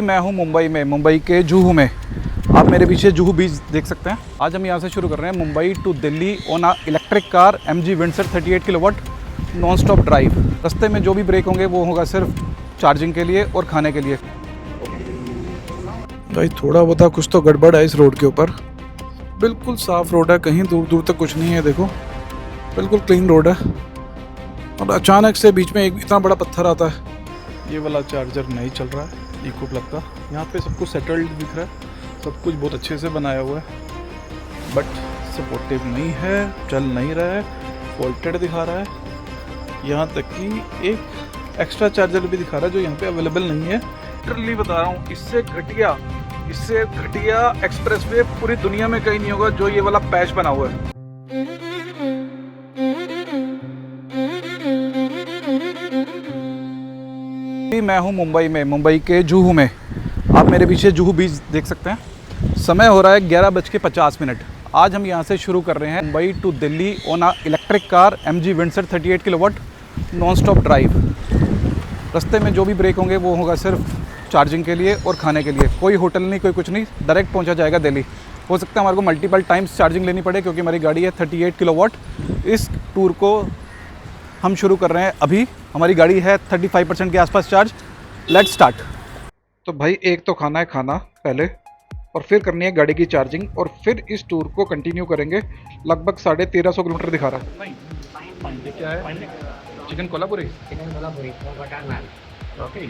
मैं हूं मुंबई में, मुंबई के जुहू में। आप मेरे पीछे जुहू बीच देख सकते हैं। आज हम यहां से शुरू कर रहे हैं Mumbai to Delhi on electric car MG Windsor 38 kilowatt non stop drive. रास्ते में जो भी ब्रेक होंगे वो होगा सिर्फ चार्जिंग के लिए और खाने के लिए। भाई थोड़ा बता कुछ तो गड़बड़ है इस रोड के ऊपर। बिल्कुल साफ रोड है, कहीं दूर दूर तक कुछ नहीं है। देखो बिल्कुल क्लीन रोड है और अचानक से बीच में एक इतना बड़ा पत्थर आता है। ये वाला चार्जर नहीं चल रहा है इको प्लग का। यहाँ पे सब कुछ सेटल्ड दिख रहा है, सब कुछ बहुत अच्छे से बनाया हुआ है, बट सपोर्टिव नहीं है, चल नहीं रहा है, वोल्टेड दिखा रहा है। यहाँ तक कि एक एक्स्ट्रा चार्जर भी दिखा रहा है जो यहाँ पे अवेलेबल नहीं है। लिटरली बता रहा हूँ, इससे घटिया एक्सप्रेसवे पूरी दुनिया में कहीं नहीं होगा जो ये वाला पैच बना हुआ है। मैं हूं मुंबई में, मुंबई के जुहू में। आप मेरे पीछे जुहू बीच देख सकते हैं। समय हो रहा है 11:50। आज हम यहां से शुरू कर रहे हैं Mumbai to Delhi on electric car MG Windsor 38 kilowatt non stop drive. रास्ते में जो भी ब्रेक होंगे वो होगा सिर्फ चार्जिंग के लिए और खाने के लिए। कोई होटल नहीं, कोई कुछ नहीं, डायरेक्ट पहुंचा जाएगा दिल्ली। हो सकता है हमारे को मल्टीपल टाइम्स चार्जिंग लेनी पड़े क्योंकि हमारी गाड़ी है 38 किलोवाट। इस टूर को हम शुरू कर रहे हैं अभी। हमारी गाड़ी है 35% के आसपास चार्ज। Let's start. तो भाई एक तो खाना है खाना पहले, और फिर करनी है गाड़ी की चार्जिंग, और फिर इस टूर को कंटिन्यू करेंगे। लगभग 1350 किलोमीटर दिखा रहा है। नहीं क्या है? चिकन कोल्हापुरी। बटर नान। ओके।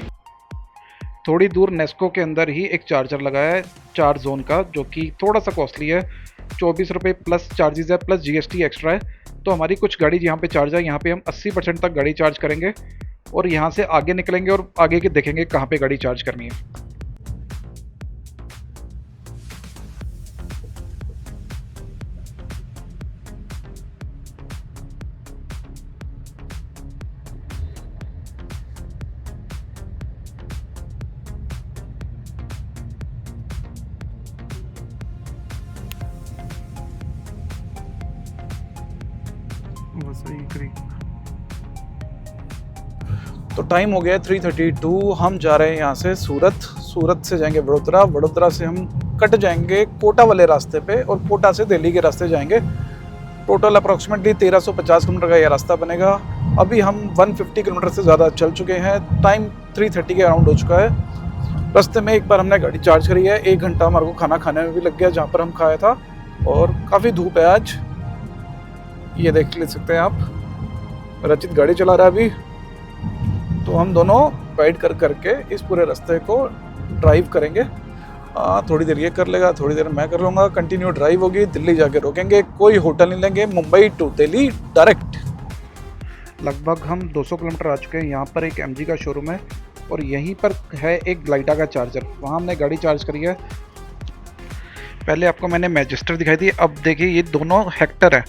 थोड़ी दूर नेस्को के अंदर ही एक चार्जर लगाया है 4 जोन का, जो कि थोड़ा सा कॉस्टली है। 24 रुपये प्लस चार्जेस है, प्लस GST एक्स्ट्रा है। तो हमारी कुछ गाड़ी यहाँ पे चार्ज है। यहाँ पे हम 80% तक गाड़ी चार्ज करेंगे और यहाँ से आगे निकलेंगे और आगे के देखेंगे कहाँ पे गाड़ी चार्ज करनी है। तो टाइम हो गया है 3:32। हम जा रहे हैं यहाँ से सूरत से जाएंगे वडोदरा से हम कट जाएंगे कोटा वाले रास्ते पे और कोटा से दिल्ली के रास्ते जाएंगे। टोटल अप्रॉक्सीमेटली 1350 किलोमीटर का यह रास्ता बनेगा। अभी हम 150 किलोमीटर से ज़्यादा चल चुके हैं। टाइम 3:30 के अराउंड हो चुका है। रास्ते में एक बार हमने गाड़ी चार्ज करी है। 1 घंटा हमारे को खाना खाने में भी लग गया जहाँ पर हम खाया था, और काफ़ी धूप है आज। ये देख ले सकते हैं आप। रचित गाड़ी चला रहा है अभी, तो हम दोनों गाइड करके इस पूरे रास्ते को ड्राइव करेंगे। थोड़ी देर ये कर लेगा, थोड़ी देर मैं कर लूँगा। कंटिन्यू ड्राइव होगी। दिल्ली जाके रोकेंगे, कोई होटल नहीं लेंगे। Mumbai to Delhi direct. लगभग हम 200 किलोमीटर आ चुके हैं। यहाँ पर एक MG का शोरूम है और यहीं पर है एक ग्लाइडा का चार्जर। वहाँ हमने गाड़ी चार्ज करी है। पहले आपको मैंने मैजेस्टर दिखाई थी, अब देखिए ये दोनों हेक्टर है,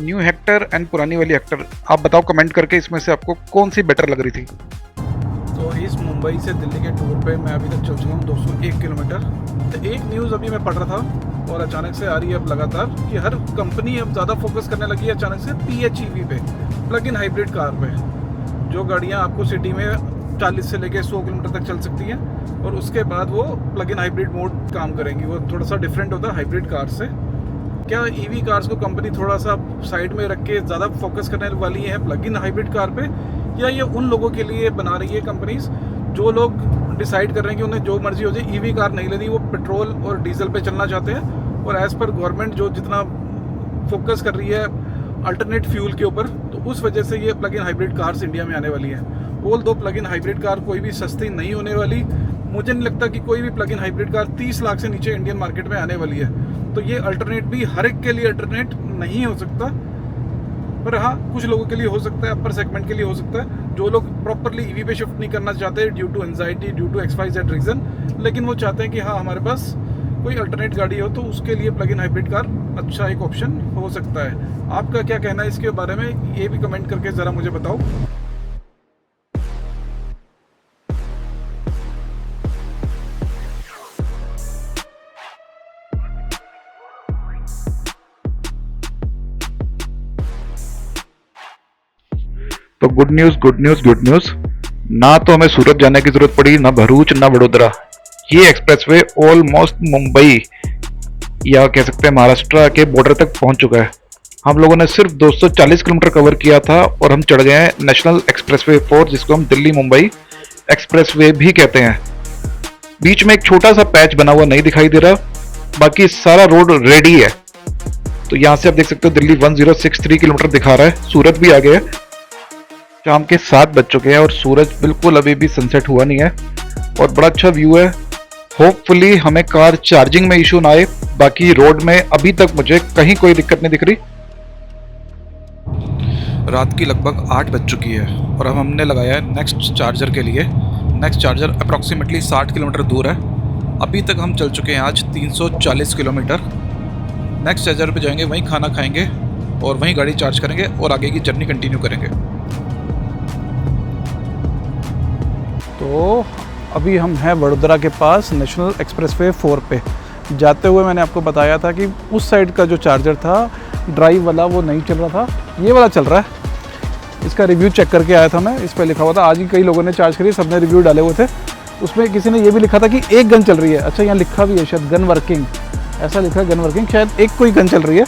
न्यू हेक्टर एंड पुरानी वाली हेक्टर। आप बताओ कमेंट करके इसमें से आपको कौन सी बेटर लग रही थी। तो इस मुंबई से दिल्ली के टूर पे मैं अभी तक चल चुका हूँ 201 किलोमीटर। तो एक न्यूज़ अभी मैं पढ़ रहा था और अचानक से आ रही है अब लगातार कि हर कंपनी अब ज़्यादा फोकस करने लगी है अचानक से PHEV पे, प्लग इन हाइब्रिड कार पे। जो गाड़ियाँ आपको सिटी में 40 से लेके 100 किलोमीटर तक चल सकती हैं और उसके बाद वो प्लग इन हाइब्रिड मोड काम करेंगी। वो थोड़ा सा डिफरेंट होता है हाइब्रिड कार से। क्या EV कार्स को कंपनी थोड़ा सा साइड में रख के ज़्यादा फोकस करने वाली है प्लग इन हाइब्रिड कार पे, या ये उन लोगों के लिए बना रही है कंपनीज जो लोग डिसाइड कर रहे हैं कि उन्हें जो मर्जी हो जाए EV कार नहीं लेनी, वो पेट्रोल और डीजल पे चलना चाहते हैं। और एज़ पर गवर्नमेंट जो जितना फोकस कर रही है अल्टरनेट फ्यूल के ऊपर, तो उस वजह से ये plug in hybrid cars India में आने वाली है। ऑल दो प्लग इन हाइब्रिड कार कोई भी सस्ती नहीं होने वाली। मुझे नहीं लगता कि कोई भी plug in hybrid car 30 lakh से नीचे इंडियन मार्केट में आने वाली है। तो ये अल्टरनेट भी हर एक के लिए अल्टरनेट नहीं हो सकता, पर हाँ कुछ लोगों के लिए हो सकता है, अपर सेगमेंट के लिए हो सकता है। जो लोग प्रॉपरली EV पे शिफ्ट नहीं करना चाहते due to anxiety, due to XYZ reason, लेकिन वो चाहते हैं कि हाँ हमारे पास कोई अल्टरनेट गाड़ी हो, तो उसके लिए प्लग इन हाइब्रिड कार अच्छा एक ऑप्शन हो सकता है। आपका क्या कहना है इसके बारे में, ये भी कमेंट करके ज़रा मुझे बताओ। तो गुड न्यूज़, ना तो हमें सूरत जाने की ज़रूरत पड़ी, ना भरूच, ना वडोदरा। ये एक्सप्रेसवे ऑलमोस्ट मुंबई या कह सकते हैं महाराष्ट्र के बॉर्डर तक पहुंच चुका है। हम लोगों ने सिर्फ 240 किलोमीटर कवर किया था और हम चढ़ गए हैं नेशनल एक्सप्रेसवे 4, जिसको हम दिल्ली मुंबई एक्सप्रेसवे भी कहते हैं। बीच में एक छोटा सा पैच बना हुआ नहीं दिखाई दे रहा, बाकी सारा रोड रेडी है। तो यहाँ से आप देख सकते हो दिल्ली 1063 किलोमीटर दिखा रहा है। सूरत भी आ गया है। शाम के 7 बज चुके हैं और सूरज बिल्कुल अभी भी सनसेट हुआ नहीं है और बड़ा अच्छा व्यू है। होपफुली हमें कार चार्जिंग में इशू ना आए। बाकी रोड में अभी तक मुझे कहीं कोई दिक्कत नहीं दिख रही। रात की लगभग 8 बज चुकी है और अब हमने लगाया है नेक्स्ट चार्जर के लिए। नेक्स्ट चार्जर अप्रॉक्सीमेटली 60 किलोमीटर दूर है। अभी तक हम चल चुके हैं आज 340 किलोमीटर। नेक्स्ट चार्जर पे जाएंगे, वहीं खाना खाएंगे और वहीं गाड़ी चार्ज करेंगे और आगे की जर्नी कंटिन्यू करेंगे। तो अभी हम हैं वडोदरा के पास नेशनल एक्सप्रेसवे 4 पे। जाते हुए मैंने आपको बताया था कि उस साइड का जो चार्जर था ड्राइव वाला वो नहीं चल रहा था, ये वाला चल रहा है। इसका रिव्यू चेक करके आया था मैं। इस पर लिखा हुआ था, आज ही कई लोगों ने चार्ज करी, सबने रिव्यू डाले हुए थे। उसमें किसी ने ये भी लिखा था कि एक गन चल रही है। अच्छा, यहाँ लिखा भी है शायद गन वर्किंग, ऐसा लिखा है गन वर्किंग। शायद एक कोई गन चल रही है,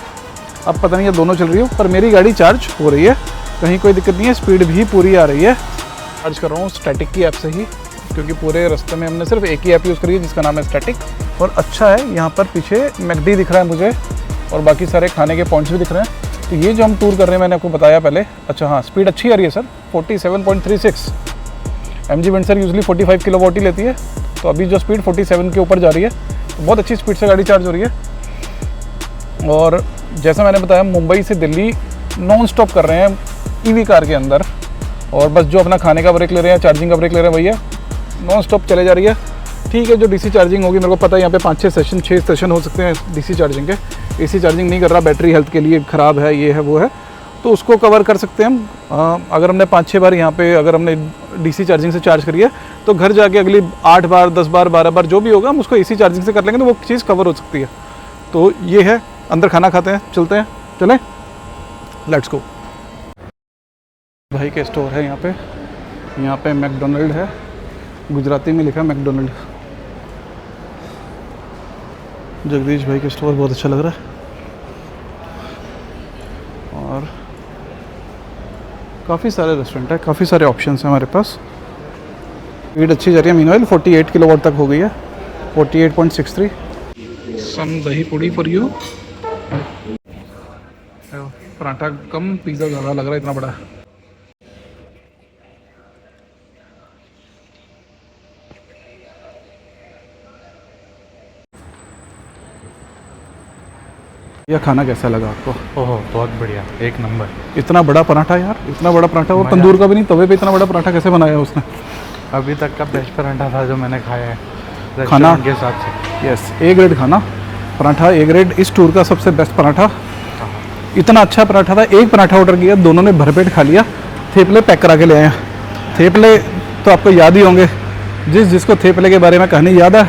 अब पता नहीं है दोनों चल रही हो, पर मेरी गाड़ी चार्ज हो रही है, कहीं कोई दिक्कत नहीं है। स्पीड भी पूरी आ रही है। चार्ज कर रहा हूँ स्टैटिक की ऐप से ही, क्योंकि पूरे रास्ते में हमने सिर्फ एक ही ऐप यूज़ करी है जिसका नाम है स्टैटिक। और अच्छा है, यहाँ पर पीछे मैकडी दिख रहा है मुझे और बाकी सारे खाने के पॉइंट्स भी दिख रहे हैं। तो ये जो हम टूर कर रहे हैं, मैंने आपको बताया पहले। अच्छा हाँ, स्पीड अच्छी आ रही है सर, 47.36। MG वेंसर यूजली 45 किलोवाट ही लेती है, तो अभी जो स्पीड 47 के ऊपर जा रही है, तो बहुत अच्छी स्पीड से गाड़ी चार्ज हो रही है। और जैसा मैंने बताया, मुंबई से दिल्ली नॉन स्टॉप कर रहे हैं ईवी कार के अंदर, और बस जो अपना खाने का ब्रेक ले रहे हैं, चार्जिंग का ब्रेक ले रहे हैं, भैया नॉन स्टॉप चले जा रही है। ठीक है, जो डीसी चार्जिंग होगी, मेरे को पता है यहाँ पे 6 सेशन हो सकते हैं डीसी चार्जिंग के। एसी चार्जिंग नहीं कर रहा, बैटरी हेल्थ के लिए ख़राब है, ये है वो है, तो उसको कवर कर सकते हैं हम। अगर हमने 5-6 बार यहाँ पे अगर हमने डीसी चार्जिंग से चार्ज करी है, तो घर जाके अगली 8 बार 10 बार 12 बार जो भी होगा हम उसको एसी चार्जिंग से कर लेंगे, तो वो चीज़ कवर हो सकती है। तो ये है, अंदर खाना खाते हैं, चलते हैं, चलें, लेट्स गो। भाई के स्टोर है यहाँ पे मैकडोनल्ड है, गुजराती में लिखा है मैकडोनल्ड। जगदीश भाई का स्टोर बहुत अच्छा लग रहा है और काफ़ी सारे रेस्टोरेंट है, काफ़ी सारे ऑप्शंस हैं हमारे पास। स्पीड अच्छी जा रही है। मीनवाइल 48 किलोवाट तक हो गई है, 48.63। Some dahi puri for you. Paratha कम, पिज़्ज़ा ज़्यादा लग रहा है, इतना बड़ा। यह खाना कैसा लगा आपको? ओहो, बहुत बढ़िया, एक नंबर। इतना बड़ा पराठा यार, इतना बड़ा पराठा, और तंदूर का भी नहीं, तवे पे इतना बड़ा पराठा कैसे बनाया उसने? अभी तक का बेस्ट पराठा था जो मैंने खाया है खाना के साथ से। यस, ए ग्रेड खाना, पराठा ए ग्रेड। इस टूर का सबसे बेस्ट पराठा। इतना अच्छा पराठा था, एक पराठा ऑर्डर किया, दोनों ने भरपेट खा लिया। थेपले पैक करा के ले आए। थेपले तो आपको याद ही होंगे, जिसको थेपले के बारे में कहानी याद है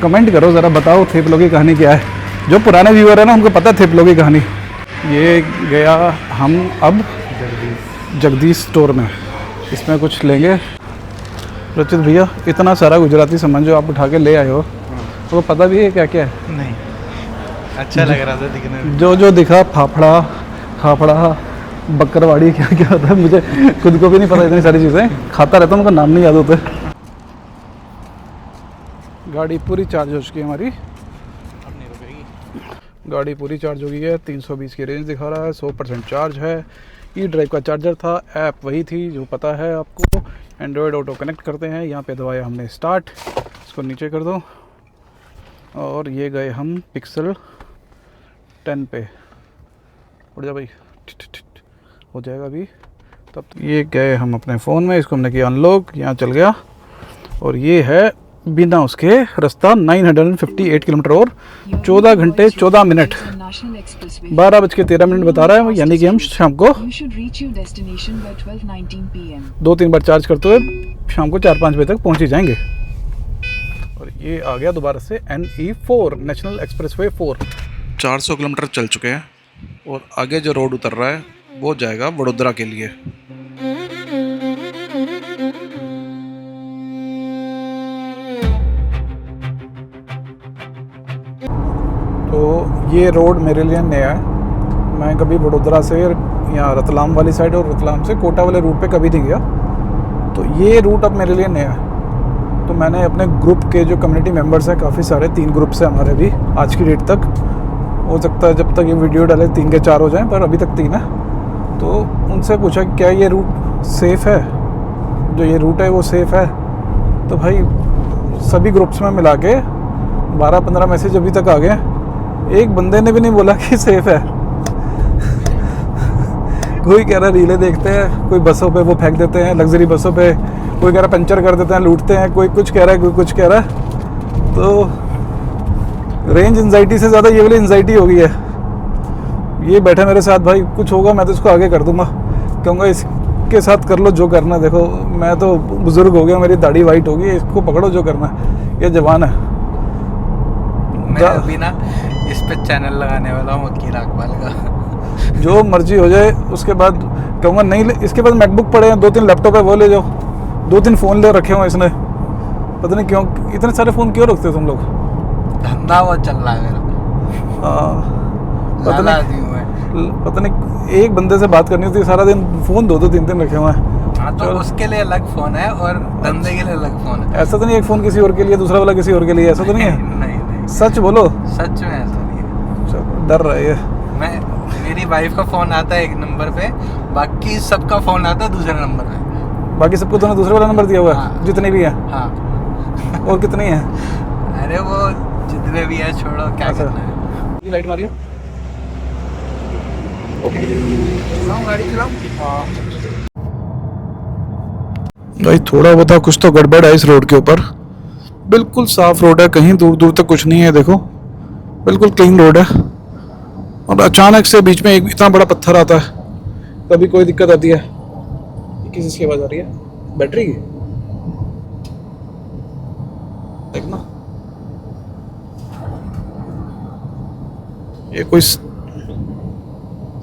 कमेंट करो ज़रा, बताओ थेपलों की कहानी क्या है। जो पुराने व्यूअर है ना, उनको पता थेपलों की कहानी। ये गया हम अब जगदीश स्टोर में, इसमें कुछ लेंगे। रचित भैया, इतना सारा गुजराती सामान जो आप उठा के ले आए हो, तो पता भी है क्या क्या है? नहीं, अच्छा लग रहा था दिखने में। जो दिखा, फाफड़ा, खाफड़ा, बकरवाड़ी, क्या क्या होता है, मुझे खुद को भी नहीं पता। इतनी सारी चीज़ें खाता रहता हूँ, उनका नाम नहीं याद होता। गाड़ी पूरी चार्ज हो चुकी है हमारी, गाड़ी पूरी चार्ज हो गई है। 320 की रेंज दिखा रहा है, 100% चार्ज है। ई ड्राइव का चार्जर था, ऐप वही थी जो पता है आपको। एंड्रॉयड ऑटो कनेक्ट करते हैं, यहाँ पे दबाया हमने स्टार्ट, इसको नीचे कर दो और ये गए हम पिक्सल 10 पे। उड़ जा भाई, हो जाएगा अभी। तब ये गए हम अपने फ़ोन में, इसको हमने किया अनलॉक, यहाँ चल गया। और ये है बिना उसके रास्ता 958 किलोमीटर और 14 घंटे 14 मिनट 12:13 बता रहा है, यानी कि हम शाम को 2-3 बार चार्ज करते हुए शाम को 4-5 बजे तक पहुंच ही जाएंगे। और ये आ गया दोबारा से NE4 नेशनल एक्सप्रेसवे 4। 400 किलोमीटर चल चुके हैं और आगे जो रोड उतर रहा है वो जाएगा वडोदरा के लिए। ये रोड मेरे लिए नया है। मैं कभी वडोदरा से यहाँ रतलाम वाली साइड और रतलाम से कोटा वाले रूट पे कभी नहीं गया, तो ये रूट अब मेरे लिए नया है। तो मैंने अपने ग्रुप के जो कम्युनिटी मेंबर्स हैं, काफ़ी सारे 3 ग्रुप्स हैं हमारे भी आज की डेट तक। हो सकता है जब तक ये वीडियो डाले 3 के 4 हो जाएं, पर अभी तक 3 है। तो उनसे पूछा कि क्या ये रूट सेफ़ है, जो ये रूट है वो सेफ़ है। तो भाई सभी ग्रुप्स में मिला के 12-15 मैसेज अभी तक आ गए, एक बंदे ने भी नहीं बोला कि सेफ़ है। कोई कह रहा रीले देखते हैं, कोई बसों पे वो फेंक देते हैं, लग्जरी बसों पे, कोई कह रहा पंचर कर देते हैं, लूटते हैं, कोई कुछ कह रहा है, कोई कुछ कह रहा है। तो रेंज एंजाइटी से ज़्यादा ये वाली एंजाइटी हो गई है। ये बैठा मेरे साथ, भाई कुछ होगा मैं तो इसको आगे कर दूंगा, कहूँगा इसके साथ कर लो जो करना। देखो मैं तो बुज़ुर्ग हो गया, मेरी दाढ़ी वाइट हो गई, इसको पकड़ो जो करना है, ये जवान है। मैं अभी ना इस पे चैनल लगाने वाला हूँ वकील अकबाल का। जो मर्जी हो जाए, उसके बाद कहूँगा नहीं इसके पास मैकबुक पड़े हैं, 2-3 लैपटॉप है वो ले जाओ, 2-3 फ़ोन ले रखे हो इसने, पता नहीं क्यों इतने सारे फ़ोन क्यों रखते हो तुम लोग। धंधा वो चल रहा है मेरा, पता नहीं एक बंदे से बात करनी होती है, सारा दिन फ़ोन 2-2 3-3 रखे हुए हैं। हाँ तो उसके लिए अलग फ़ोन है और धंधे के लिए अलग फ़ोन है। ऐसा तो नहीं एक फ़ोन किसी और के लिए, दूसरा वाला किसी और के लिए, ऐसा तो नहीं है? नहीं, सच बोलो। सच में ऐसा नहीं है। चलो डर रहा है। मेरी वाइफ का फ़ोन आता है एक नंबर पे, बाकी सबका फ़ोन आता है दूसरे नंबर पे। बाकी सबको तूने दूसरे वाला नंबर दिया हुआ है? हाँ। जितने भी हैं? हाँ। और कितने हैं? अरे वो जितने भी है छोड़ो, क्या अच्छा। करना है। Light Mario. गाड़ी चलाऊं? हाँ भाई थोड़ा बहुत कुछ तो गड़बड़ है इस रोड के ऊपर। बिल्कुल साफ रोड है, कहीं दूर दूर तक कुछ नहीं है, देखो बिल्कुल क्लीन रोड है। और अचानक से बीच में एक इतना बड़ा पत्थर आता है, कभी कोई दिक्कत आती है। किस चीज़ की आवाज़ आ रही है? बैटरी की? देखना ये कोई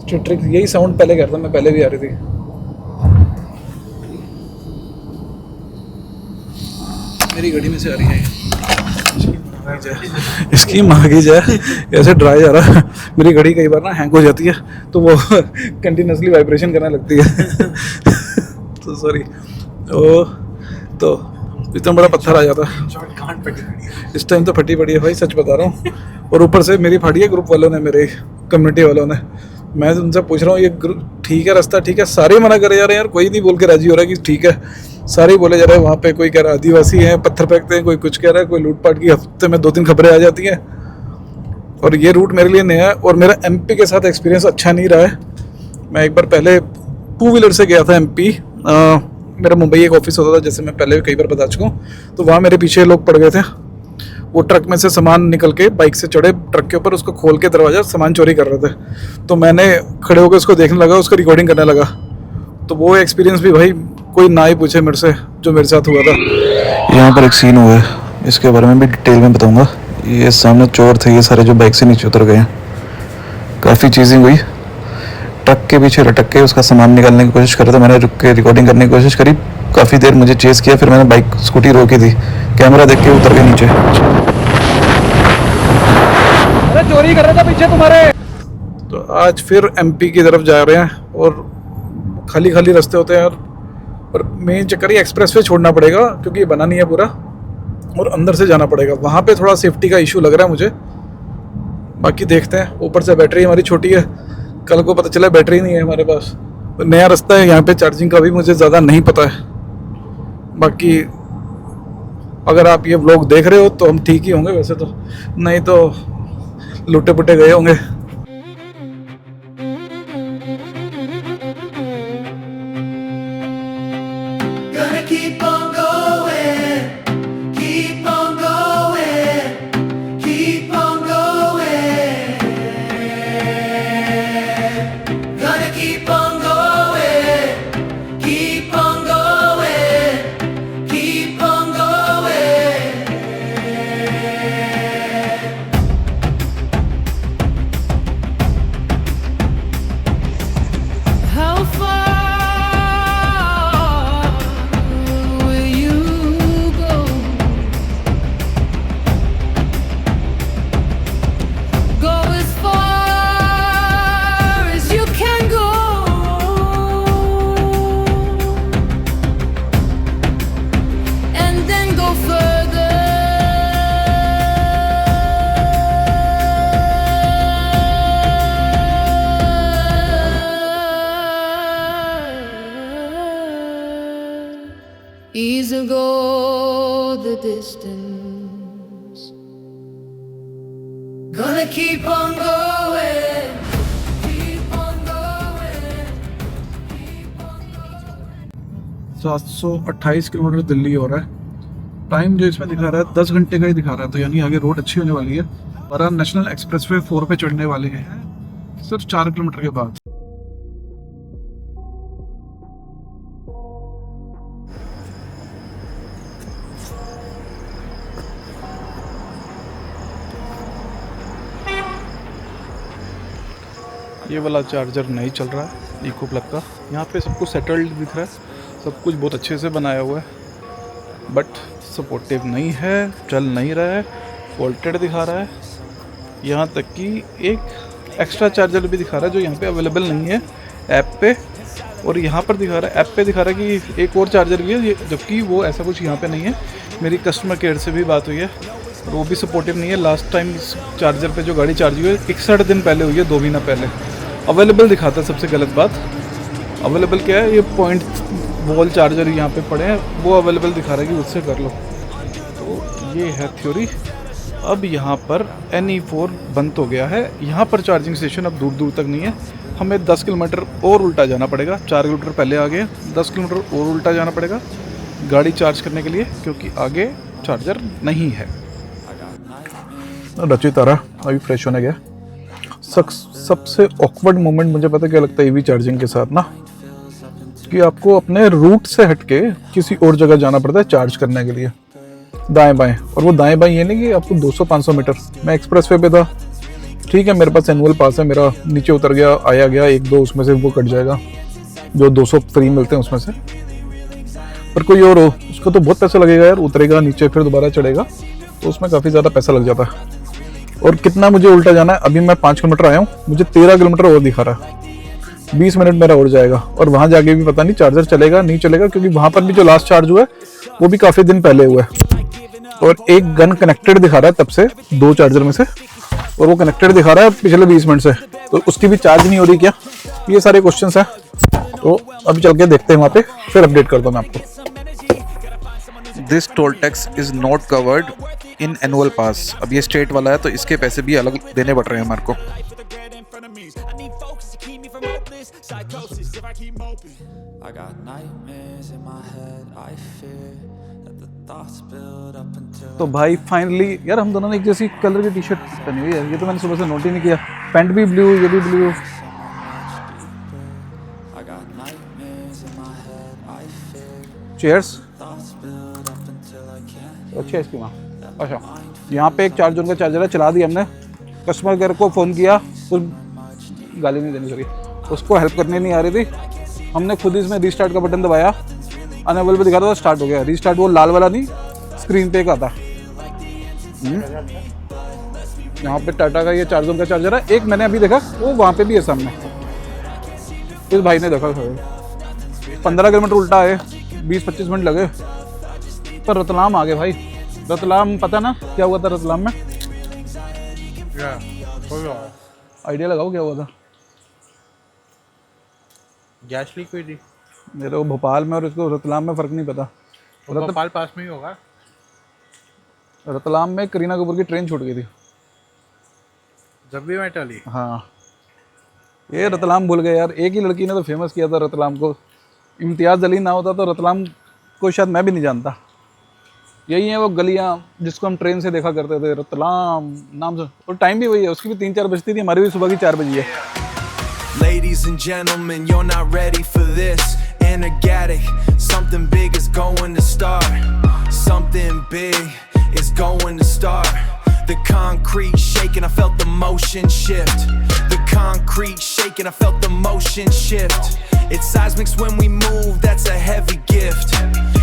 ट्रिक, यही साउंड पहले करता मैं, पहले भी आ रही थी। मेरी गाड़ी में से आ रही है, इसकी माँ की जाए, ऐसे ड्राई जा रहा है। मेरी घड़ी कई बार ना हैंग हो जाती है, तो वो कंटिन्यूसली वाइब्रेशन करने लगती है। तो सॉरी। तो इतना बड़ा पत्थर आ जाता है इस टाइम, तो फटी पड़ी है भाई, सच बता रहा हूँ। और ऊपर से मेरी फाड़ी है ग्रुप वालों ने, मेरे कम्युनिटी वालों ने। मैं उनसे पूछ रहा हूँ ये ठीक है रास्ता, ठीक है, सारे मना करे जा रहे हैं यार, कोई नहीं बोल के राजी हो रहा है कि ठीक है। सारे बोले जा रहे हैं, वहाँ पे कोई कह रहा है आदिवासी हैं, पत्थर फेंकते हैं, कोई कुछ कह रहा है, कोई लूटपाट की हफ्ते में 2-3 खबरें आ जाती हैं। और ये रूट मेरे लिए नया है, और मेरा एमपी के साथ एक्सपीरियंस अच्छा नहीं रहा है। मैं एक बार पहले 2 व्हीलर से गया था एमपी। मेरा मुंबई एक ऑफिस होता था, जैसे मैं पहले भी कई बार बता चुका हूँ। तो वहाँ मेरे पीछे लोग पड़ गए थे, वो ट्रक में से सामान निकल के बाइक से चढ़े ट्रक के ऊपर, उसको खोल के दरवाज़ा, सामान चोरी कर रहे थे। तो मैंने खड़े होकर उसको देखने लगा, उसको रिकॉर्डिंग करने लगा। तो वो एक्सपीरियंस भी भाई कोई ना ही पूछे मेरे से, जो मेरे साथ हुआ था। यहाँ पर एक सीन हुआ है, इसके बारे में भी डिटेल में बताऊंगा। ये सामने चोर थे, ये सारे जो बाइक से नीचे उतर गए हैं। काफ़ी चीज़ें हुई, ट्रक के पीछे लटक के उसका सामान निकालने की कोशिश कर रहा था। मैंने रुक के रिकॉर्डिंग करने की कोशिश करी, काफ़ी देर मुझे चेस किया, फिर मैंने बाइक स्कूटी रोकी थी, कैमरा देख के उतर गए नीचे। अरे चोरी कर रहे थे पीछे तुम्हारे। तो आज फिर एमपी की तरफ जा रहे हैं, और खाली खाली रास्ते होते हैं यार। और मेन चक्कर ये एक्सप्रेस वे छोड़ना पड़ेगा, क्योंकि ये बना नहीं है पूरा, और अंदर से जाना पड़ेगा। वहाँ पे थोड़ा सेफ्टी का इशू लग रहा है मुझे, बाकी देखते हैं। ऊपर से बैटरी हमारी छोटी है, कल को पता चला बैटरी नहीं है हमारे पास। तो नया रास्ता है यहाँ पे, चार्जिंग का भी मुझे ज़्यादा नहीं पता है। बाकी अगर आप ये व्लॉग देख रहे हो तो हम ठीक ही होंगे वैसे तो, नहीं तो लुटे पुटे गए होंगे। Gonna keep on going, keep on going, keep on going. Gonna keep on going, keep on going, keep on going. Gonna keep on going. Keep on going. 728 kilometre Delhi हो रहा है। टाइम जो इसमें दिखा रहा है 10 घंटे का ही दिखा रहा है, तो यानी आगे रोड अच्छी होने वाली है। और हम नेशनल एक्सप्रेसवे 4 पे चढ़ने वाले हैं सिर्फ 4 किलोमीटर के बाद। ये वाला चार्जर नहीं चल रहा है इको प्लग का। यहाँ पे सब कुछ सेटल्ड दिख रहा है, सब कुछ बहुत अच्छे से बनाया हुआ है, बट सपोर्टिव नहीं है, चल नहीं रहा है, वोल्टेड दिखा रहा है। यहाँ तक कि एक एक्स्ट्रा चार्जर भी दिखा रहा है जो यहाँ पे अवेलेबल नहीं है ऐप पे, और यहाँ पर दिखा रहा है ऐप पे दिखा रहा है कि एक और चार्जर भी है, जबकि वो ऐसा कुछ यहाँ पे नहीं है। मेरी कस्टमर केयर से भी बात हुई है और वो भी सपोर्टिव नहीं है। लास्ट टाइम इस चार्जर पे जो गाड़ी चार्ज हुई है 61 दिन पहले हुई है, 2 महीना पहले। अवेलेबल दिखाता है, सबसे गलत बात। अवेलेबल क्या है, ये पॉइंट वॉल चार्जर यहाँ पे पड़े हैं, वो अवेलेबल दिखा रहा है कि उससे कर लो। तो ये है थ्योरी। अब यहाँ पर NE4 बंद हो गया है, यहाँ पर चार्जिंग स्टेशन अब दूर दूर तक नहीं है। हमें 10 किलोमीटर और उल्टा जाना पड़ेगा। 4 किलोमीटर पहले आ गए, 10 किलोमीटर और उल्टा जाना पड़ेगा गाड़ी चार्ज करने के लिए, क्योंकि आगे चार्जर नहीं है। रचित आ रहा अभी फ्रेश होने गया। सबसे ऑकवर्ड मोमेंट मुझे पता क्या लगता है EV चार्जिंग के साथ ना, कि आपको अपने रूट से हटके किसी और जगह जाना पड़ता है चार्ज करने के लिए, दाएं बाएं। और वो दाएं बाएं ये नहीं कि आपको 200-500 मीटर। मैं एक्सप्रेसवे पे था, ठीक है, मेरे पास एनुअल पास है, मेरा नीचे उतर गया, आया गया 1-2 उसमें से वो कट जाएगा, जो 200 फ्री मिलते हैं उसमें से। पर कोई और हो उसको तो बहुत पैसा लगेगा यार, उतरेगा नीचे फिर दोबारा चढ़ेगा, तो उसमें काफ़ी ज़्यादा पैसा लग जाता है। और कितना मुझे उल्टा जाना है, अभी मैं 5 किलोमीटर आया हूँ, मुझे 13 किलोमीटर और दिखा रहा है। 20 मिनट मेरा और जाएगा, और वहाँ जाके भी पता नहीं चार्जर चलेगा नहीं चलेगा, क्योंकि वहाँ पर भी जो लास्ट चार्ज हुआ है वो भी काफ़ी दिन पहले हुआ है। और एक गन कनेक्टेड दिखा रहा है तब से 2 चार्जर में से, और वो कनेक्टेड दिखा रहा है पिछले 20 मिनट से, तो उसकी भी चार्ज नहीं हो रही क्या? ये सारे क्वेश्चंस हैं। तो अभी चल के देखते हैं वहाँ पे, फिर अपडेट करता हूँ मैं आपको। This toll tax is not covered in annual pass. अब ये स्टेट वाला है, तो इसके पैसे भी अलग देने पड़ रहे हैं हमारे को। I got nightmares in my head, I fear that the thoughts build up until तो भाई फाइनली यार हम दोनों ने एक जैसी कलर की टी शर्ट पहनी हुई है, ये तो मैंने सुबह से नोट ही नहीं किया। पैंट भी ब्लू, ये भी blue. I got nightmares in my head, I fear chairs thoughts build up until I can't. अच्छी है इसकी वहाँ। अच्छा, यहाँ पे एक चार्जर का चार्जर है, चला दिया हमने। कस्टमर केयर को फ़ोन किया, उस गाली नहीं देनी, सॉरी, उसको हेल्प करने नहीं आ रही थी। हमने खुद ही इसमें रीस्टार्ट का बटन दबाया, अनअवेलेबल दिखा रहा था, स्टार्ट हो गया। रीस्टार्ट वो लाल वाला नहीं, स्क्रीन पे का था। यहाँ पे टाटा का ये चार्जर का चार्जर है। एक मैंने अभी देखा, वो वहाँ पे भी है सामने, इस भाई ने देखा। 15 किलोमीटर उल्टा है, 20-25 मिनट लगे, पर रतलाम आ गए भाई। रतलाम पता ना क्या हुआ था रतलाम में? आइडिया लगाओ क्या हुआ था? गैस लीक हुई थी। मेरे को भोपाल में और इसको रतलाम में फ़र्क नहीं पता। भोपाल पास में ही होगा। रतलाम में करीना कपूर की ट्रेन छूट गई थी। जब भी मैं टली। हाँ, ये रतलाम भूल गए यार। एक ही लड़की ने तो फेमस किया था रतलाम को। इम्तियाज़ अली ना होता तो रतलाम को शायद मैं भी नहीं जानता। यही है वो गलियाँ जिसको हम ट्रेन से देखा करते थे, रतलाम नाम से। और टाइम भी वही है, उसकी भी 3-4 बजती थी, हमारी भी सुबह की 4 बजी है। Ladies and gentlemen, you're not ready for this. Energetic, something big is going to start. Something big is going to start. The concrete shaking, I felt the motion shift. The concrete shaking, I felt the motion shift. It's seismics when we move, that's a heavy gift.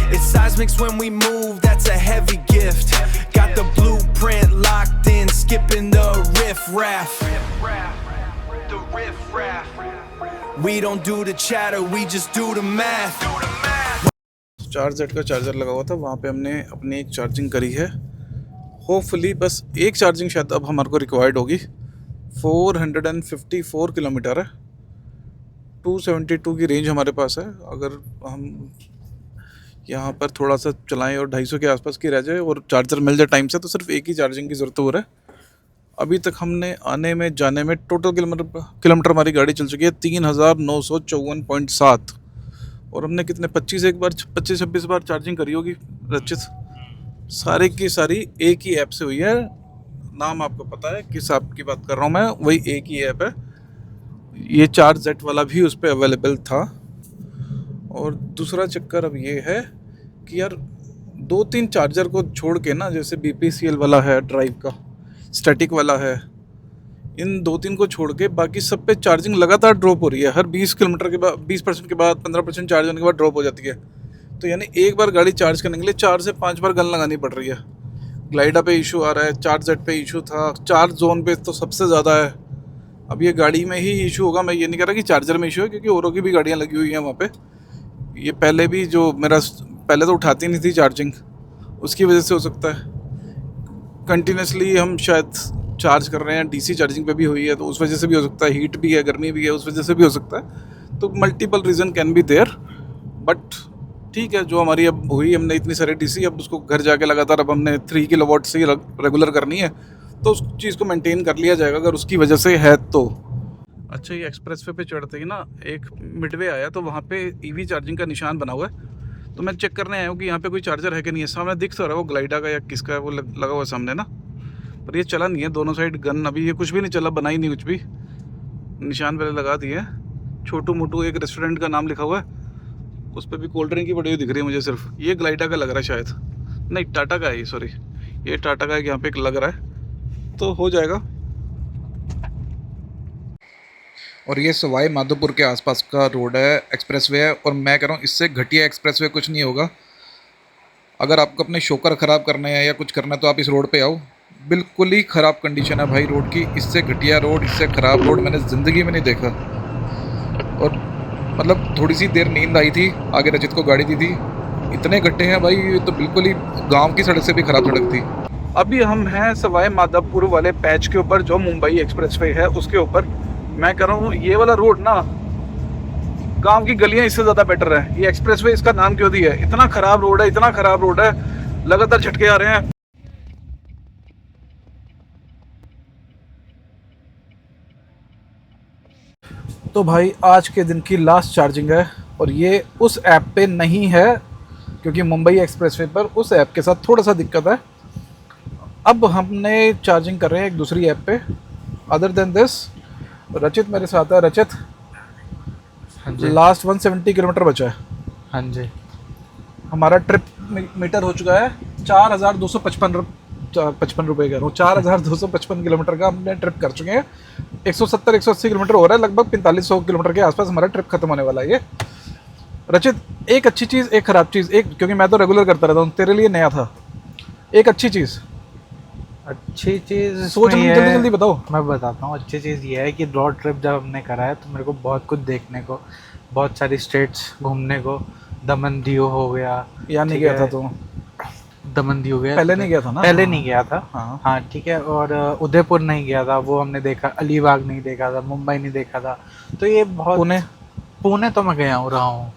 It's seismics when we move, that's a heavy gift. Got the blueprint locked in, skipping the riff raff. The riff raff. We don't do the chatter, we just do the math. Charge का charger लगा हुआ था, वहाँ पे हमने अपनी एक charging करी है। होपफुली बस एक चार्जिंग शायद अब हमारे को रिक्वायर्ड होगी। 454 किलोमीटर है, 272 की रेंज हमारे पास है। अगर हम यहाँ पर थोड़ा सा चलाएं और 250 के आसपास की रह जाए और चार्जर मिल जाए टाइम से, तो सिर्फ एक ही चार्जिंग की ज़रूरत हो रहा है। अभी तक हमने आने में जाने में टोटल किलोमीटर हमारी गाड़ी चल चुकी है 3954.7 और हमने कितने 25-26 बार चार्जिंग करी होगी रचित। सारी की सारी एक ही ऐप से हुई है। नाम आपको पता है किस ऐप की बात कर रहा हूँ मैं, वही एक ही ऐप है। ये चार्ज वाला भी उस पर अवेलेबल था। और दूसरा चक्कर अब ये है कि यार 2-3 चार्जर को छोड़ के ना, जैसे BPCL वाला है ड्राइव का, स्टैटिक वाला है, इन 2-3 को छोड़ के बाकी सब पे चार्जिंग लगातार ड्रॉप हो रही है। हर 20 किलोमीटर के बाद 20% के बाद 15% चार्ज होने के बाद ड्रॉप हो जाती है। तो यानी एक बार गाड़ी चार्ज करने के लिए 4 से 5 बार गन लगानी पड़ रही है। ग्लाइडा पे इशू आ रहा है, चार्ज पे इशू था, चार्ज जोन पे तो सबसे ज़्यादा है। अब ये गाड़ी में ही इशू होगा, मैं ये नहीं कह रहा कि चार्जर में इशू है, क्योंकि औरों की भी गाड़ियाँ लगी हुई हैं वहाँ पे। ये पहले भी जो मेरा पहले तो उठाती नहीं थी चार्जिंग, उसकी वजह से हो सकता है। कंटिन्यूसली हम शायद चार्ज कर रहे हैं, DC चार्जिंग पे भी हुई है तो उस वजह से भी हो सकता है, हीट भी है, गर्मी भी है, उस वजह से भी हो सकता है। तो multiple reason can be there, but ठीक है, जो हमारी अब हुई, हमने इतनी सारी DC, अब उसको घर जाके लगातार अब हमने 3 किलोवाट से ही रेगुलर करनी है, तो उस चीज़ को मेंटेन कर लिया जाएगा अगर उसकी वजह से है तो। अच्छा, ये एक्सप्रेसवे पे चढ़ते ही ना एक मिडवे आया, तो वहाँ पे EV चार्जिंग का निशान बना हुआ है। तो मैं चेक करने आया हूँ कि यहाँ पे कोई चार्जर है कि नहीं है। सामने दिख तो रहा है वो ग्लाइडा का या किसका है, वो लगा हुआ है सामने ना, पर ये चला नहीं है। दोनों साइड गन, अभी ये कुछ भी नहीं चला, बना ही नहीं कुछ भी। निशान पहले लगा दिए। छोटू मोटू एक रेस्टोरेंट का नाम लिखा हुआ है, उस पर भी कोल्ड ड्रिंक की बड़ी हुई दिख रही है मुझे सिर्फ। ये ग्लाइडा का लग रहा है शायद, नहीं टाटा का है ये, सॉरी ये टाटा का है, यहाँ पे एक लग रहा है, तो हो जाएगा। और ये सवाई माधोपुर के आसपास का रोड है, एक्सप्रेसवे है, और मैं कह रहा हूँ इससे घटिया एक्सप्रेसवे कुछ नहीं होगा। अगर आपको अपने शोकर ख़राब करने हैं या कुछ करना है तो आप इस रोड पे आओ। बिल्कुल ही ख़राब कंडीशन है भाई रोड की। इससे घटिया रोड, इससे ख़राब रोड मैंने ज़िंदगी में नहीं देखा। और मतलब थोड़ी सी देर नींद आई थी, आगे रचित को गाड़ी दी थी, इतने गड्ढे हैं भाई, ये तो बिल्कुल ही गाँव की सड़क से भी ख़राब सड़क थी। अभी हम हैं सवाई माधोपुर वाले पैच के ऊपर, जो मुंबई एक्सप्रेसवे है उसके ऊपर। मैं कह रहा हूँ ये वाला रोड ना, गांव की गलियां इससे ज़्यादा बेटर है। ये एक्सप्रेसवे इसका नाम क्यों दिया है? इतना ख़राब रोड है, इतना ख़राब रोड है, लगातार झटके आ रहे हैं। तो भाई आज के दिन की लास्ट चार्जिंग है, और ये उस ऐप पे नहीं है, क्योंकि मुंबई एक्सप्रेसवे पर उस ऐप के साथ थोड़ा सा दिक्कत है। अब हमने चार्जिंग कर रहे हैं एक दूसरी ऐप पे। अदर देन दिस, रचित मेरे साथ है। रचित, लास्ट 170 किलोमीटर बचा है। हाँ जी। हमारा ट्रिप मीटर हो चुका है 4,255 रुपये कह रहा हूँ, 4,255 किलोमीटर का हमने ट्रिप कर चुके हैं। 170-180 किलोमीटर हो रहा है, लगभग 4500 किलोमीटर के आसपास हमारा ट्रिप खत्म होने वाला है ये। रचित, एक अच्छी चीज़, एक ख़राब चीज़, एक, क्योंकि मैं तो रेगुलर करता रहता हूँ, तेरे लिए नया था, एक अच्छी चीज़ सोच, जल्दी जल्दी बताओ। मैं बताता हूँ। अच्छी चीज़ ये है कि रोड ट्रिप जब हमने करा है तो मेरे को बहुत कुछ देखने को, बहुत सारी स्टेट्स घूमने को। दमन दीव हो गया, या नहीं गया था तो? दमन दीव गया, पहले नहीं गया था ना? पहले नहीं गया था। हाँ हाँ ठीक है। और उदयपुर नहीं गया था, वो हमने देखा। अलीबाग नहीं देखा था, मुंबई नहीं देखा था। तो ये बहुत, पुणे तो मैं गया हूँ, रहा हूँ।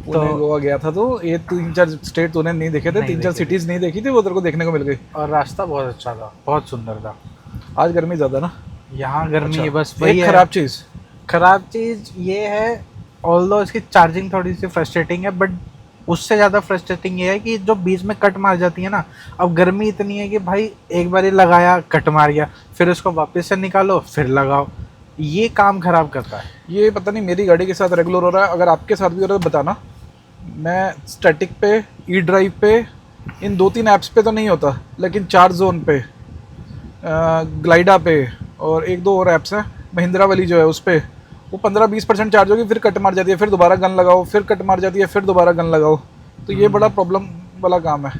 तो गोवा गया था, तो ये 3-4 स्टेट तूने नहीं देखे थे, 3-4 सिटीज नहीं देखी थी, वो तेरे को देखने को मिल गई। और रास्ता बहुत अच्छा था, बहुत सुंदर था। आज गर्मी ज़्यादा ना? यहाँ गर्मी है, बस वही एक खराब चीज़ ये है, ऑल्दो इसकी चार्जिंग थोड़ी सी फ्रस्ट्रेटिंग है, बट उससे ज़्यादा फ्रस्ट्रेटिंग ये है कि जो बीच में कट मार जाती है ना। अब गर्मी इतनी है कि भाई एक बार ही लगाया, कट मार गया, फिर उसको वापस से निकालो, फिर लगाओ, ये काम ख़राब करता है। ये पता नहीं मेरी गाड़ी के साथ रेगुलर हो रहा है, अगर आपके साथ भी हो रहा है तो बताना। मैं स्टैटिक पे, ई ड्राइव पे, इन 2-3 ऐप्स पे तो नहीं होता, लेकिन चार्ज जोन पे, ग्लाइडा पे, और 1-2 और ऐप्स हैं, महिंद्रा वाली जो है उस पर, वो 15-20% चार्ज होगी, फिर कट मार जाती है, फिर दोबारा गन लगाओ, फिर कट मार जाती है, फिर दोबारा गन लगाओ। तो ये बड़ा प्रॉब्लम वाला काम है।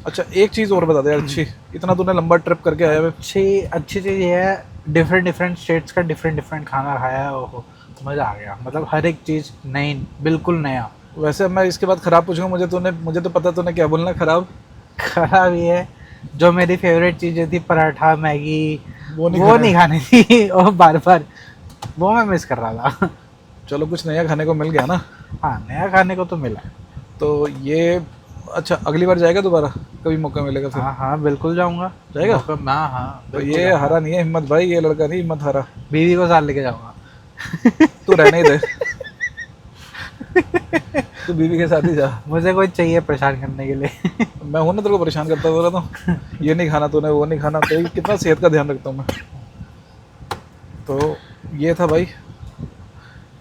अच्छा, एक चीज़ और बता दे यार अच्छी, इतना तूने लंबा ट्रिप करके आया है। अच्छी चीज़ ये है, डिफरेंट स्टेट्स का डिफरेंट खाना खाया है, ओहो मज़ा आ गया। मतलब हर एक चीज़ नई, बिल्कुल नया। वैसे मैं इसके बाद ख़राब पूछूंगा, मुझे तो पता तूने क्या बोलना। ख़राब ये है, जो मेरी फेवरेट चीज़ें थी, पराठा, मैगी, वो नहीं खानी थी, और बार वो मैं मिस कर रहा था। चलो कुछ नया खाने को मिल गया ना? हाँ, नया खाने को तो मिला। तो ये अच्छा अगली बार जाएगा दोबारा, कभी मौका मिलेगा फिर? हाँ हाँ बिल्कुल जाऊंगा। जाएगा? हाँ हाँ तो बिल्कुल ये जाऊंगा। हरा नहीं है हिम्मत भाई, ये लड़का नहीं हिम्मत हारा। बीवी को साथ लेके जाऊंगा। तू रहने ही दे। तू बीवी के साथ ही जा। मुझे कोई चाहिए परेशान करने के लिए। मैं हूं ना तेरे को परेशान करता हुआ तो ये नहीं खाना तूने, वो नहीं खाना, तो कितना सेहत का ध्यान रखता हूँ मैं। तो ये था भाई।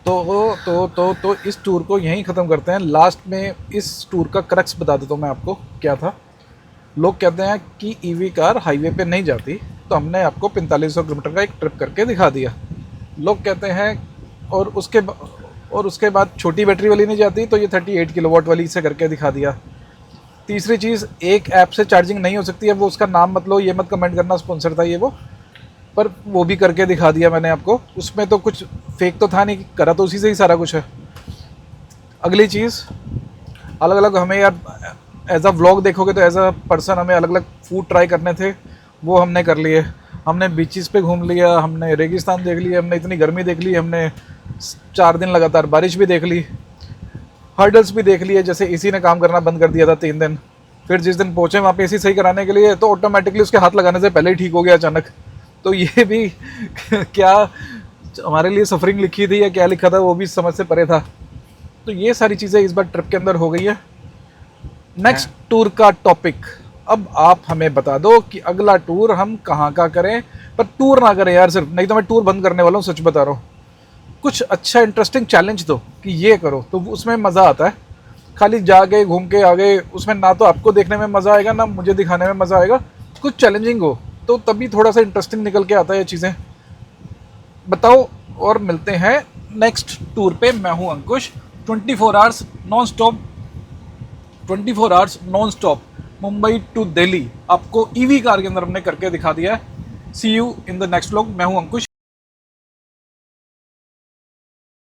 तो इस टूर को यहीं ख़त्म करते हैं। लास्ट में इस टूर का क्रक्स बता देता हूँ मैं आपको क्या था। लोग कहते हैं कि ईवी कार हाईवे पे नहीं जाती, तो हमने आपको 4500 किलोमीटर का एक ट्रिप करके दिखा दिया। लोग कहते हैं और उसके बाद छोटी बैटरी वाली नहीं जाती, तो ये 38 किलोवाट वाली से करके दिखा दिया। तीसरी चीज़, एक ऐप से चार्जिंग नहीं हो सकती है, वो उसका नाम मत लो, ये मत कमेंट करना स्पॉन्सर था ये वो, पर वो भी करके दिखा दिया मैंने आपको। उसमें तो कुछ फेक तो था नहीं, करा तो उसी से ही सारा कुछ है। अगली चीज़, अलग अलग हमें यार एज अ व्लॉग देखोगे तो एज अ पर्सन हमें अलग अलग फूड ट्राई करने थे, वो हमने कर लिए। हमने बीचेस पे घूम लिया, हमने रेगिस्तान देख लिया, हमने इतनी गर्मी देख ली, हमने 4 दिन लगातार बारिश भी देख ली, हर्डल्स भी देख लिए, जैसे एसी ने काम करना बंद कर दिया था 3 दिन। फिर जिस दिन पहुँचे वहाँ पे एसी सही कराने के लिए, तो ऑटोमेटिकली उसके हाथ लगाने से पहले ही ठीक हो गया अचानक। तो ये भी क्या हमारे लिए सफरिंग लिखी थी या क्या लिखा था, वो भी समझ से परे था। तो ये सारी चीज़ें इस बार ट्रिप के अंदर हो गई है। नेक्स्ट टूर का टॉपिक, अब आप हमें बता दो कि अगला टूर हम कहाँ का करें, पर टूर ना करें यार सिर्फ, नहीं तो मैं टूर बंद करने वाला हूँ, सच बता रहा हूँ। कुछ अच्छा इंटरेस्टिंग चैलेंज दो कि ये करो, तो उसमें मज़ा आता है। खाली जाके घूम के आ गए, उसमें ना तो आपको देखने में मज़ा आएगा ना मुझे दिखाने में मज़ा आएगा। कुछ चैलेंजिंग हो तो तभी थोड़ा सा इंटरेस्टिंग निकल के आता है ये चीज़ें। बताओ, और मिलते हैं नेक्स्ट टूर पे। मैं हूँ Ankush. 24 hours non stop, 24 hours non stop Mumbai to Delhi आपको ईवी कार के अंदर हमने करके दिखा दिया है। See you in the next vlog. मैं हूँ अंकुश।